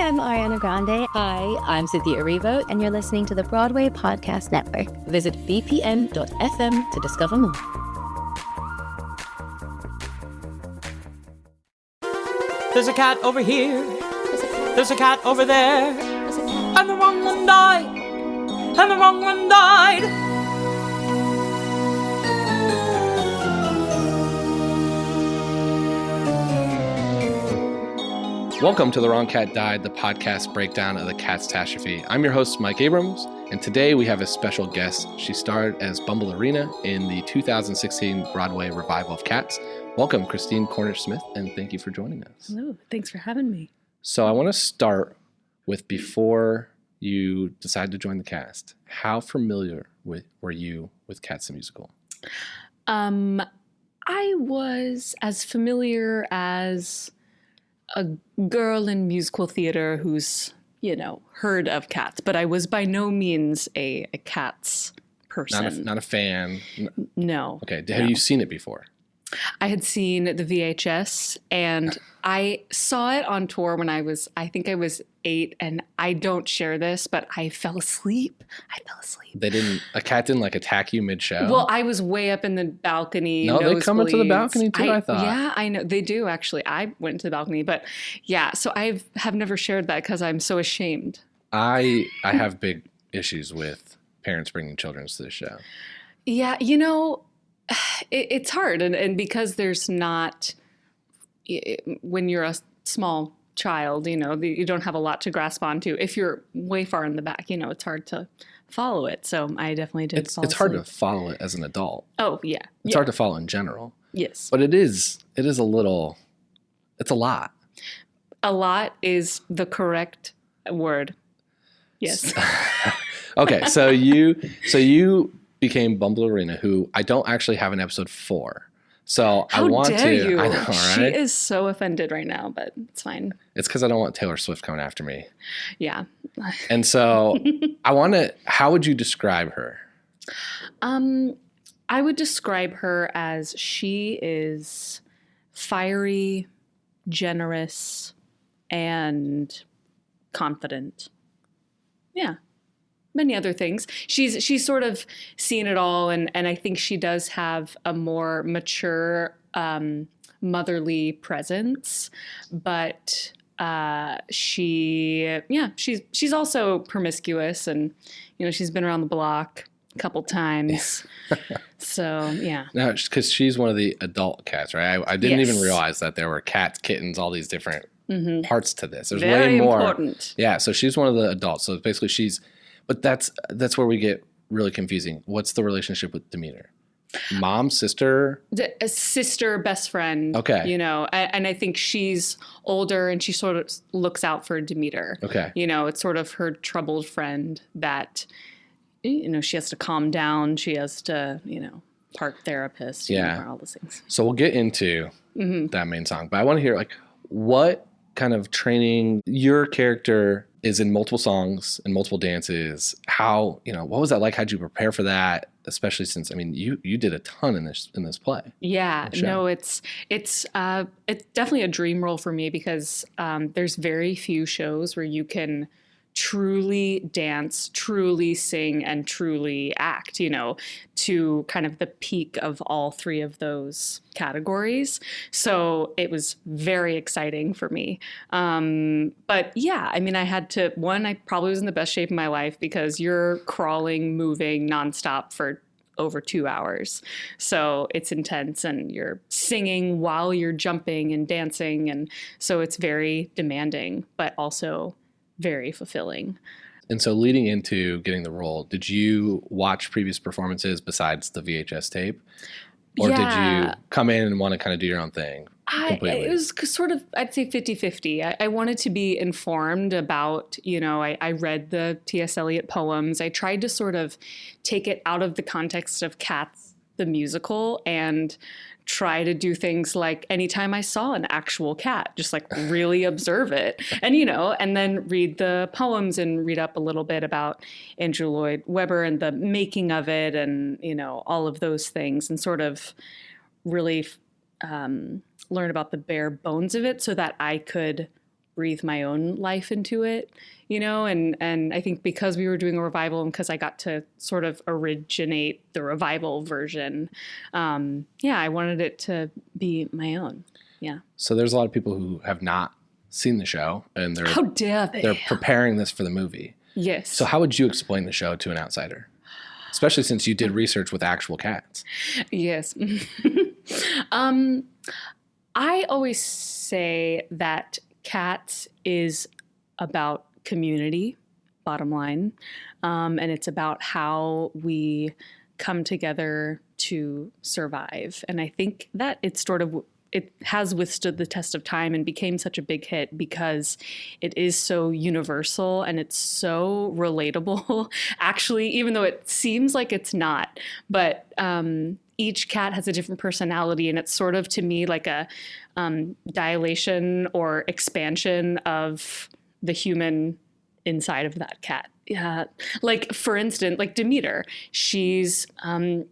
I'm Ariana Grande. Hi, I'm Cynthia Erivo. And you're listening to the Broadway Podcast Network. Visit bpn.fm to discover more. There's a cat over here. There's a cat over there. And the wrong one died. And the wrong one died. Welcome to The Wrong Cat Died, the podcast breakdown of the catastrophe. I'm your host, Mike Abrams, and today we have a special guest. She starred as Bombalurina in the 2016 Broadway revival of Cats. Welcome, Christine Cornish Smith, and thank you for joining us. Hello, thanks for having me. So I want to start with before you decided to join the cast. How familiar were you with Cats the musical? I was as familiar as a girl in musical theater who's, heard of Cats, but I was by no means a Cats person. Not a fan? No. Okay, have you seen it before? I had seen the VHS, and I saw it on tour when I was 8, and I don't share this, but I fell asleep. A cat didn't attack you mid-show? Well, I was way up in the balcony. No, they come into the balcony too, I thought. Yeah, I know. They do, actually. I went to the balcony, but yeah, so I have never shared that because I'm so ashamed. I have big issues with parents bringing children to the show. Yeah, it's hard. And because there's not, when you're a small child, you don't have a lot to grasp onto. If you're way far in the back, it's hard to follow it. So I definitely did. It's hard to follow it as an adult. Oh, yeah. It's hard to follow in general. Yes. But it is a little, it's a lot. A lot is the correct word. Yes. Okay. So you became Bombalurina, who I don't actually have an episode for. So How I want dare to. you? I know, right? She is so offended right now, but it's fine. It's because I don't want Taylor Swift coming after me. Yeah. And so how would you describe her? I would describe her as she is fiery, generous, and confident. Yeah. Many other things. She's sort of seen it all, and I think she does have a more mature, motherly presence. But she's also promiscuous, and she's been around the block a couple times. So yeah. No, because she's one of the adult cats, right? I didn't Yes. even realize that there were cats, kittens, all these different parts to this. There's Very way more. important. Yeah, so she's one of the adults. So basically but that's where we get really confusing. What's the relationship with Demeter? Mom, sister? A sister, best friend. Okay. And I think she's older and she sort of looks out for Demeter. Okay. It's sort of her troubled friend that, she has to calm down. She has to, park therapist. All those things. So we'll get into that main song. But I want to hear, what kind of training your character is in multiple songs and multiple dances. How, what was that like? How'd you prepare for that? Especially since, you did a ton in this play. Yeah, no, it's definitely a dream role for me because there's very few shows where you can truly dance, truly sing, and truly act, to kind of the peak of all three of those categories. So it was very exciting for me. But yeah, I had to, I probably was in the best shape of my life because you're crawling, moving nonstop for over 2 hours. So it's intense and you're singing while you're jumping and dancing. And so it's very demanding, but also very fulfilling. And so leading into getting the role, did you watch previous performances besides the VHS tape? Or did you come in and want to kind of do your own thing completely? It was sort of, I'd say 50-50. I wanted to be informed about, I read the T.S. Eliot poems. I tried to sort of take it out of the context of Cats, the musical, and try to do things like anytime I saw an actual cat, just really observe it and, and then read the poems and read up a little bit about Andrew Lloyd Webber and the making of it and, all of those things and sort of really learn about the bare bones of it so that I could breathe my own life into it, you know, and I think because we were doing a revival and because I got to sort of originate the revival version, I wanted it to be my own. Yeah. So there's a lot of people who have not seen the show, and How dare they? they're preparing this for the movie. Yes. So how would you explain the show to an outsider? Especially since you did research with actual cats. Yes. I always say that Cats is about community, bottom line. And it's about how we come together to survive. And I think that it has withstood the test of time and became such a big hit because it is so universal and it's so relatable, actually, even though it seems like it's not. But each cat has a different personality, and it's sort of, to me, like a dilation or expansion of the human inside of that cat. Yeah. Like, for instance, like Demeter, she's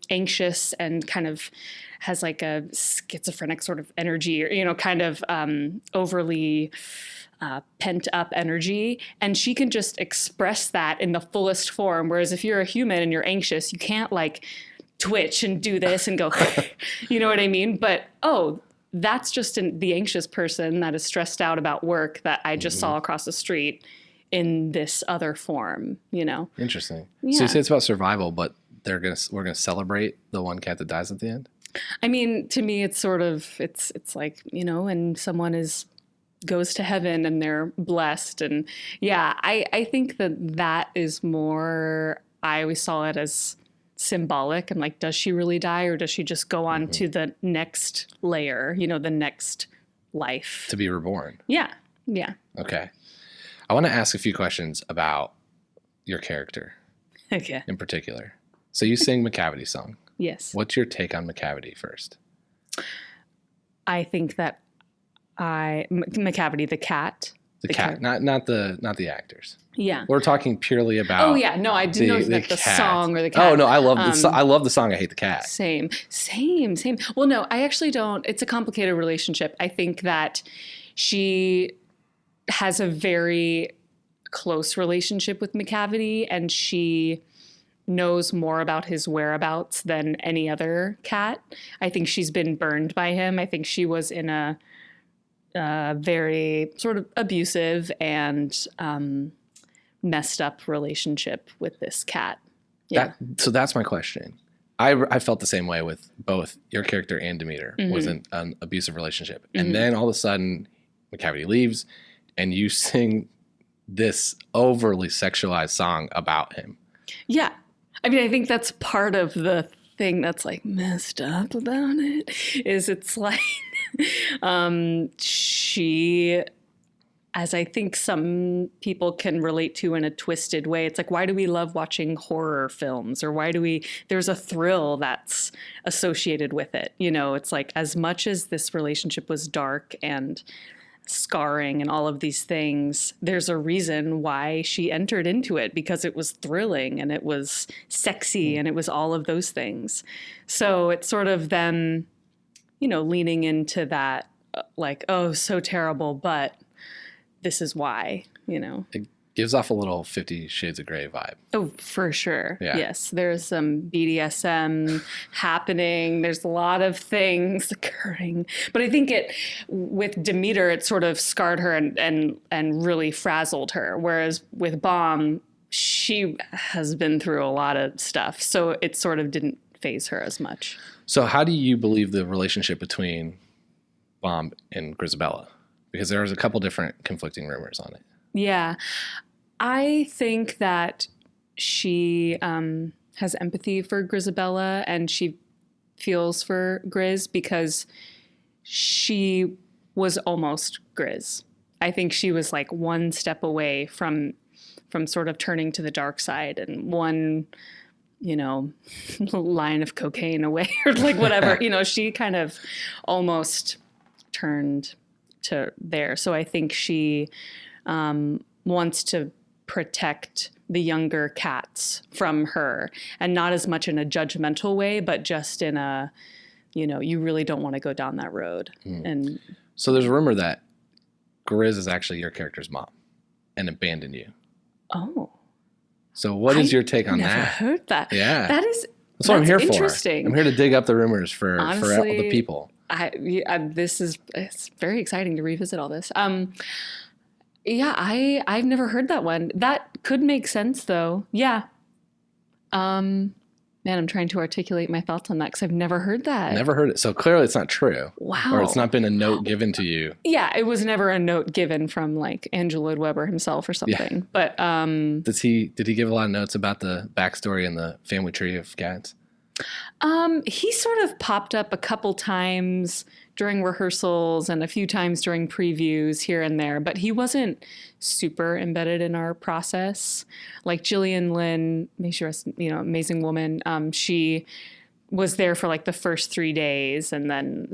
anxious and kind of has like a schizophrenic sort of energy, or, you know, kind of overly pent up energy. And she can just express that in the fullest form. Whereas if you're a human and you're anxious, you can't like twitch and do this and go, you know what I mean? But, that's just the anxious person that is stressed out about work that I just saw across the street in this other form, you know? Interesting. Yeah. So you say it's about survival, but we're gonna celebrate the one cat that dies at the end? I mean, to me, it's sort of, it's like, you know, and someone goes to heaven and they're blessed. And yeah, I think that is more, I always saw it as symbolic and like, does she really die, or does she just go on to the next layer, you know, the next life? To be reborn. Yeah. Yeah. Okay. I want to ask a few questions about your character. Okay. In particular. So you sing Macavity song. Yes. What's your take on Macavity first? I think that Macavity, the cat. The cat, not the actors. Yeah. We're talking purely about. Oh yeah, no, I didn't know that the song or the cat. Oh no, I love I love the song. I hate the cat. Same. Well, no, I actually don't. It's a complicated relationship. I think that she has a very close relationship with Macavity, and she knows more about his whereabouts than any other cat. I think she's been burned by him. I think she was in a very sort of abusive and messed up relationship with this cat. Yeah. So that's my question. I felt the same way with both your character and Demeter. Was an abusive relationship. And then all of a sudden Macavity leaves and you sing this overly sexualized song about him. Yeah. I mean, I think that's part of the thing that's like messed up about it, is it's like she, as I think some people can relate to in a twisted way, it's like, why do we love watching horror films? Or there's a thrill that's associated with it. You know, it's like, as much as this relationship was dark and scarring and all of these things, there's a reason why she entered into it, because it was thrilling and it was sexy and it was all of those things. So it's sort of them, you know, leaning into that, like, oh, so terrible, but this is why, you know. It gives off a little 50 Shades of Grey vibe. Oh, for sure. Yeah. Yes. There's some BDSM happening. There's a lot of things occurring. But I think with Demeter, it sort of scarred her and really frazzled her. Whereas with Bomb, she has been through a lot of stuff. So it sort of didn't faze her as much. So how do you believe the relationship between Bomb and Grizabella? Because there's a couple different conflicting rumors on it. Yeah. I think that she has empathy for Grizabella, and she feels for Grizz because she was almost Grizz. I think she was like one step away from sort of turning to the dark side, and one, you know, line of cocaine away, or like whatever. You know, she kind of almost turned to there. So I think she wants to protect the younger cats from her, and not as much in a judgmental way, but just in a, you know, you really don't want to go down that road. And so there's a rumor that Grizz is actually your character's mom and abandoned you. Oh. So what is your take on Never that? heard that. Yeah. That's what I'm here interesting. for. I'm here to dig up the rumors for Honestly, the people. It's very exciting to revisit all this. Yeah, I've never heard that one. That could make sense though. Yeah. Man, I'm trying to articulate my thoughts on that because I've never heard that. Never heard it. So clearly it's not true. Wow. Or it's not been a note given to you. Yeah, it was never a note given from like Andrew Lloyd Webber himself or something. Yeah. But did he give a lot of notes about the backstory and the family tree of cats? He sort of popped up a couple times during rehearsals and a few times during previews here and there, but he wasn't super embedded in our process. Like Gillian Lynn, may she rest, amazing woman. She was there for like the first 3 days, and then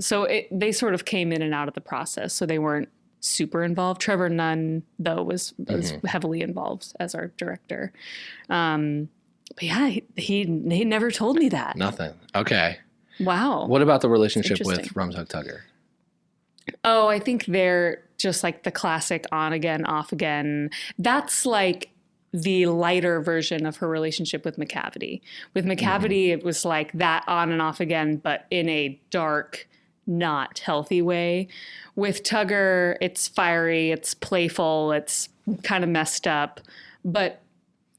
they sort of came in and out of the process, so they weren't super involved. Trevor Nunn, though, was heavily involved as our director. But yeah, he never told me that. Nothing. Okay. Wow. What about the relationship with Rum Tug Tugger? Oh, I think they're just like the classic on again, off again. That's like the lighter version of her relationship with Macavity. With Macavity, it was like that on and off again, but in a dark, not healthy way. With Tugger, it's fiery, it's playful, it's kind of messed up, but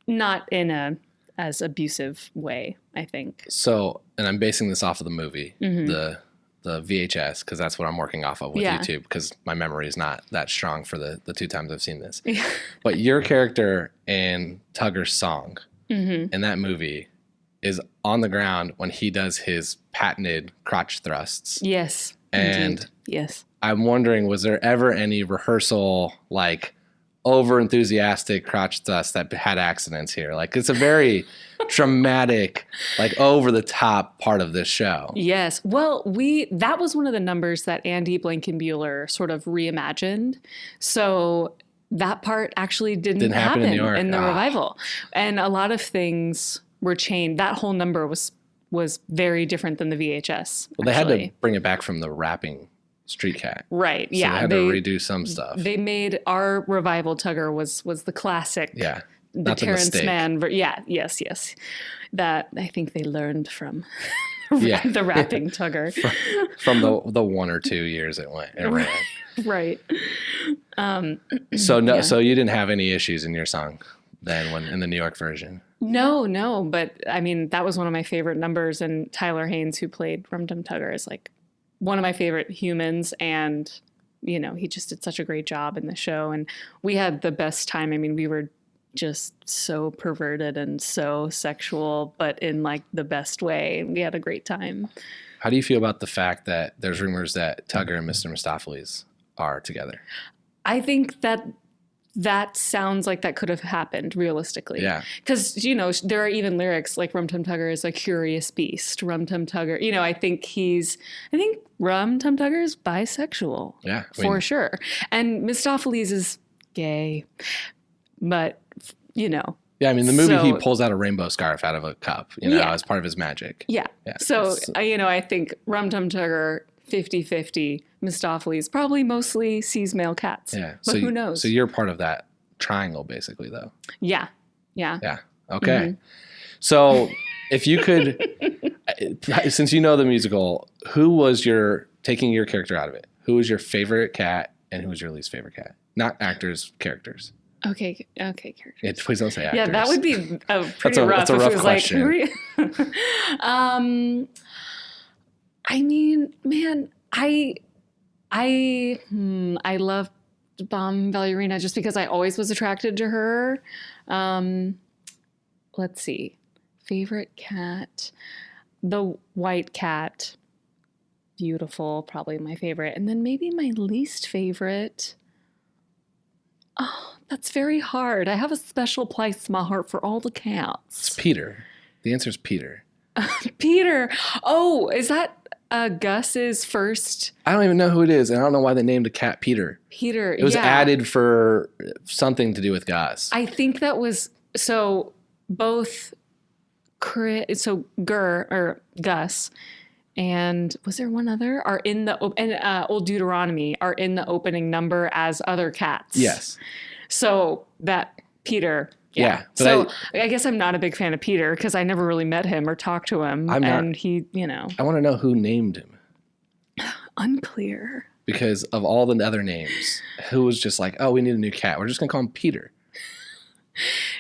not in a as abusive way, I think. So, and I'm basing this off of the movie, the VHS, because that's what I'm working off of with YouTube, because my memory is not that strong for the 2 times I've seen this. But your character in Tugger's song in that movie is on the ground when he does his patented crotch thrusts. Yes. And indeed. Yes. I'm wondering, was there ever any rehearsal, like, over enthusiastic crotch thrust that had accidents here? Like, it's a very dramatic, like over the top part of this show. Yes. Well, that was one of the numbers that Andy Blankenbuehler sort of reimagined. So that part actually didn't happen in the revival. And a lot of things were changed. That whole number was very different than the VHS. Well, they had to bring it back from the rapping Street Cat. Right. So they had to redo some stuff. They made our revival Tugger was the classic. Yeah. The Terrence Mann. Yeah. Yes. That I think they learned from the rapping Tugger. From the 1 or 2 years it ran. Right. So you didn't have any issues in your song then when in the New York version? No. But I mean, that was one of my favorite numbers, and Tyler Haynes, who played Rum Tum Tugger, is like one of my favorite humans, and he just did such a great job in the show, and we had the best time. I mean, we were just so perverted and so sexual, but in like the best way. We had a great time. How do you feel about the fact that there's rumors that Tugger and Mr. Mistopheles are together? I think that sounds like that could have happened realistically. Yeah. Because, there are even lyrics like Rum Tum Tugger is a curious beast. Rum Tum Tugger, I think Rum Tum Tugger is bisexual. Yeah. For sure. And Mistopheles is gay. But, Yeah, I mean, the movie, he pulls out a rainbow scarf out of a cup, as part of his magic. Yeah. So, I think Rum Tum Tugger, 50-50, Mistopheles probably mostly sees male cats. Yeah. But who knows? So you're part of that triangle, basically, though. Yeah. Okay. Mm-hmm. So if you could, since you know the musical, who was taking your character out of it, who was your favorite cat and who was your least favorite cat? Not actors, characters. Okay, characters. Yeah, please don't say actors. Yeah, that would be pretty rough. That's a rough if it was question. Like, I mean, man, I love Bombalurina just because I always was attracted to her. Let's see. Favorite cat. The white cat. Beautiful. Probably my favorite. And then maybe my least favorite. Oh, that's very hard. I have a special place in my heart for all the cats. It's Peter. The answer is Peter. Peter. Oh, is that Gus's first? I don't even know who it is, and I don't know why they named a cat Peter. Peter. It was added for something to do with Gus. I think that was both Gus and was there one other? Are in the Old Deuteronomy are in the opening number as other cats. Yes. So that Peter. Yeah. So I guess I'm not a big fan of Peter because I never really met him or talked to him. And he, I want to know who named him. Unclear. Because of all the other names, who was just like, oh, we need a new cat. We're just going to call him Peter.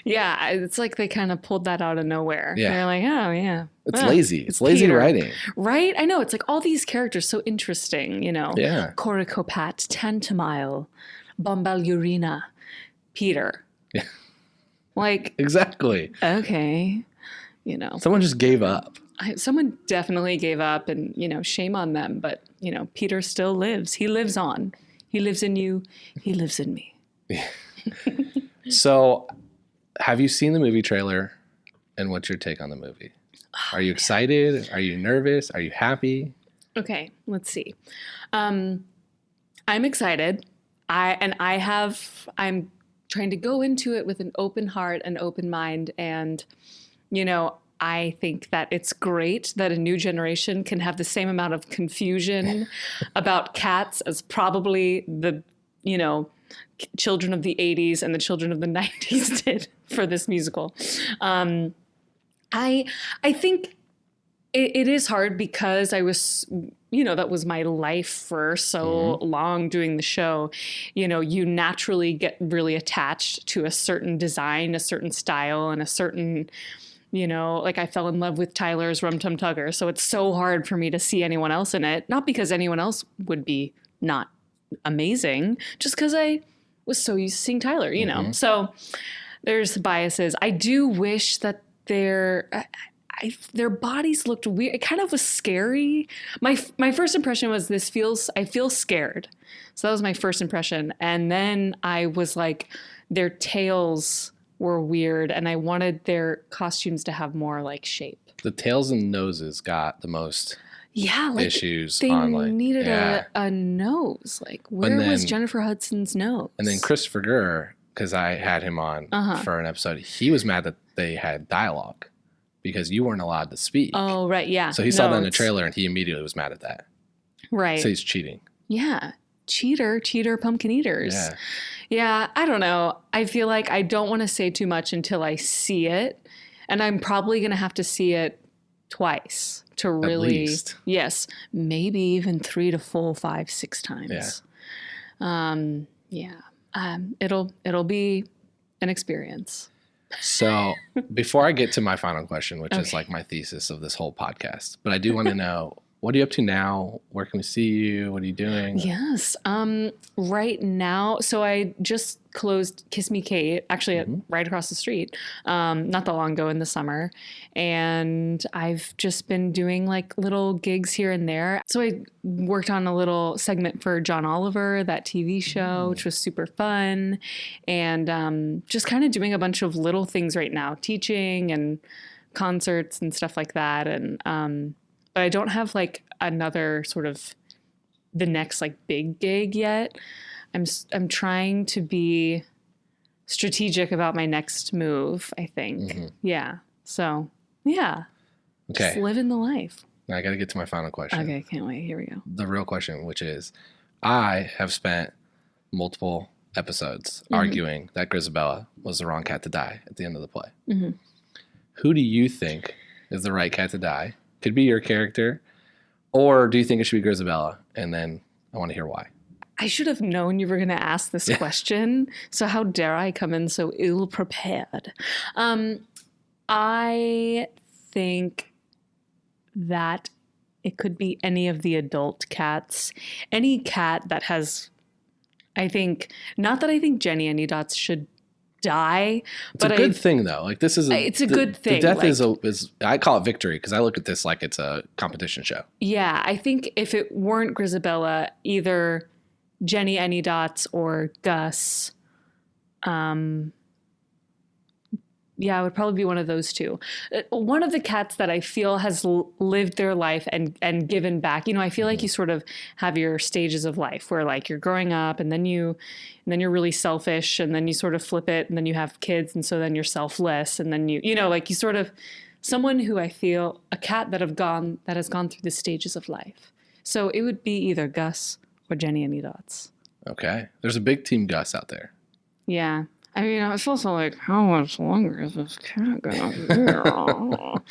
Yeah, it's like they kind of pulled that out of nowhere. Yeah. They're like, oh, yeah. It's lazy. It's lazy Peter. writing. Right? I know. It's like all these characters so interesting, Yeah. Coracopat, Tantamile, Bombalurina, Peter. Yeah. Like. Exactly. Okay. Someone just gave up. Someone definitely gave up and, shame on them. But, Peter still lives. He lives on. He lives in you. He lives in me. So have you seen the movie trailer and what's your take on the movie? Are you excited? Are you nervous? Are you happy? Okay, let's see. I'm excited. I'm trying to go into it with an open heart and open mind. And, I think that it's great that a new generation can have the same amount of confusion about cats as probably the, children of the 80s and the children of the 90s did for this musical. I think it is hard because I was, that was my life for so long doing the show. You naturally get really attached to a certain design, a certain style, and a certain, like I fell in love with Tyler's Rum Tum Tugger. So it's so hard for me to see anyone else in it. Not because anyone else would be not amazing, just because I was so used to seeing Tyler, So there's biases. I do wish that their bodies looked weird. It kind of was scary. My first impression was I feel scared. So that was my first impression. And then I was like, their tails were weird and I wanted their costumes to have more like shape. The tails and noses got the most issues. They needed a nose. Like where was Jennifer Hudson's nose? And then Christopher Gurr, because I had him on for an episode, he was mad that they had dialogue because you weren't allowed to speak. Oh, right. Yeah. So he saw that in the trailer and he immediately was mad at that. Right. So he's cheating. Yeah. Cheater, pumpkin eaters. Yeah. Yeah. I don't know. I feel like I don't want to say too much until I see it. And I'm probably going to have to see it twice to really. At least. Yes. Maybe even 3 to 4, 5, 6 times. Yeah. It'll be an experience. So before I get to my final question, which is like my thesis of this whole podcast, but I do want to know, what are you up to now? Where can we see you? What are you doing? Yes. Right now, so I just closed Kiss Me Kate, actually right across the street, not that long ago in the summer. And I've just been doing like little gigs here and there. So I worked on a little segment for John Oliver, that TV show, which was super fun. And just kind of doing a bunch of little things right now, teaching and concerts and stuff like that. And but I don't have like another sort of the next like big gig yet. I'm trying to be strategic about my next move, I think. Yeah. So, yeah. Okay. Just living the life. Now I got to get to my final question. Okay, can't wait. Here we go. The real question, which is, I have spent multiple episodes arguing that Grizabella was the wrong cat to die at the end of the play. Who do you think is the right cat to die? Could be your character, or do you think it should be Grizabella? And then I want to hear why. I should have known you were going to ask this question. So how dare I come in so ill prepared? I think that it could be any of the adult cats, any cat that has, I think, not that I think Jenny Anydots should die, but it's a good thing though. Like this is it's a good thing. The death is I call it victory because I look at this like it's a competition show. Yeah, I think if it weren't Grizabella, either Jenny Anydots or Gus, it would probably be one of those two. One of the cats that I feel has lived their life and given back. You know, I feel like you sort of have your stages of life where like you're growing up and then you're really selfish and then you sort of flip it and then you have kids and so then you're selfless and then you know, like you sort of someone who I feel, a cat that has gone through the stages of life. So it would be either Gus or Jenny Any Dots. Okay. There's a big Team Gus out there. Yeah. I mean, I was also like, how much longer is this cat gonna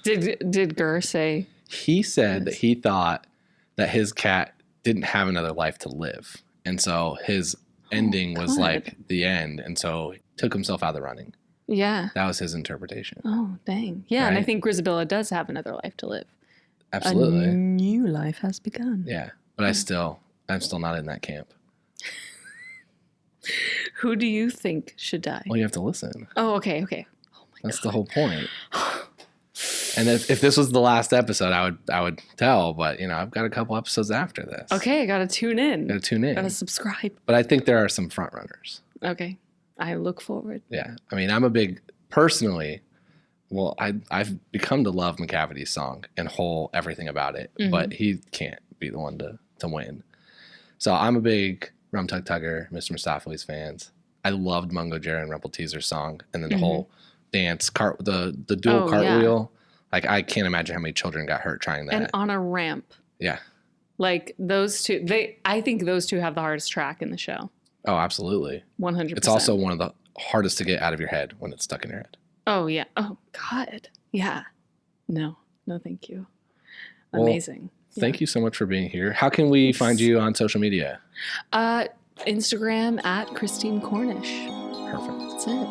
be? Did Gur say? He said that he thought that his cat didn't have another life to live. And so his ending was like the end. And so he took himself out of the running. Yeah. That was his interpretation. Oh, dang. Yeah. Right? And I think Grizabella does have another life to live. Absolutely. A new life has begun. Yeah. But I'm still not in that camp. Who do you think should die? Well, you have to listen. Oh, okay. Oh my That's the whole point. And if this was the last episode, I would tell, but I've got a couple episodes after this. Okay, I gotta tune in. Gotta subscribe. But I think there are some front runners. Okay. I look forward. Yeah. I mean, I'm a big, personally, well, I've become to love Macavity's song and everything about it, but he can't be the one to win. So I'm a big Rum Tug Tugger, Mr. Mistopheles fans. I loved Mungo Jerry and Rumple Teaser's song, and then the whole dance, the dual cartwheel. Yeah. Like, I can't imagine how many children got hurt trying that. And on a ramp. Yeah. Like, those two, I think those two have the hardest track in the show. Oh, absolutely. 100%. It's also one of the hardest to get out of your head when it's stuck in your head. Oh, yeah. Oh, God. Yeah. No, thank you. Amazing. Thank you so much for being here. How can we find you on social media? Instagram at Christine Cornish. Perfect. That's it.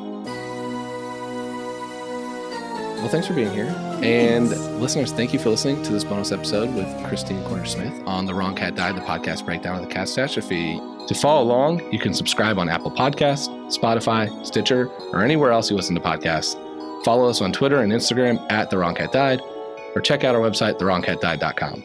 Well, thanks for being here. And listeners, thank you for listening to this bonus episode with Christine Cornish Smith on The Wrong Cat Died, the podcast breakdown of the catastrophe. To follow along, you can subscribe on Apple Podcasts, Spotify, Stitcher, or anywhere else you listen to podcasts. Follow us on Twitter and Instagram at The Wrong Cat Died, or check out our website, thewrongcatdied.com.